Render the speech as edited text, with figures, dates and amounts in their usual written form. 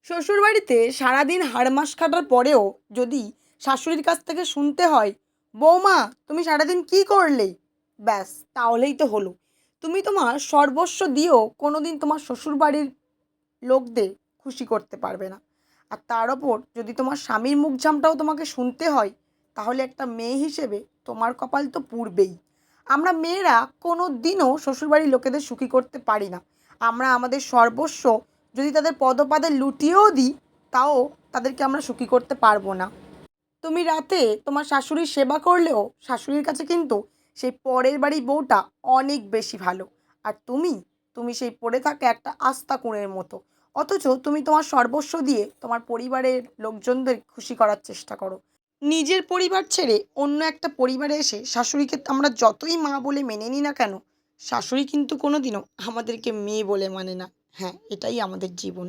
শ্বশুরবাড়িতে সারাদিন হাড়মাস খাটার পরেও যদি শাশুড়ির কাছ থেকে শুনতে হয়, বৌমা তুমি সারাদিন কি করলে, ব্যাস তাহলেই তো হলো। তুমি তোমার সর্বস্ব দিয়েও কোনোদিন তোমার শ্বশুরবাড়ির লোকদের খুশি করতে পারবে না। আর তার ওপর যদি তোমার স্বামীর মুখঝামটাও তোমাকে শুনতে হয়, তাহলে একটা মেয়ে হিসেবে তোমার কপাল তো পুড়বেই। আমরা মেয়েরা কোনো দিনও শ্বশুরবাড়ির লোকেদের সুখী করতে পারি না। আমরা আমাদের সর্বস্ব যদি তাদের পদপাদে লুটিয়েও দিই, তাও তাদেরকে আমরা সুখী করতে পারবো না। তুমি রাতে তোমার শাশুড়ির সেবা করলেও শাশুড়ির কাছে কিন্তু সেই পরের বাড়ির বউটা অনেক বেশি ভালো। আর তুমি তুমি সেই পড়ে থাকা একটা আস্তা কুঁড়ের মতো। অথচ তুমি তোমার সর্বস্ব দিয়ে তোমার পরিবারের লোকজনদের খুশি করার চেষ্টা করো। নিজের পরিবার ছেড়ে অন্য একটা পরিবারে এসে শাশুড়িকে আমরা যতই মা বলে মেনে নিই না কেন, শাশুড়ি কিন্তু কোনোদিনও আমাদেরকে মেয়ে বলে মানে না। হ্যাঁ, এটাই আমাদের জীবন।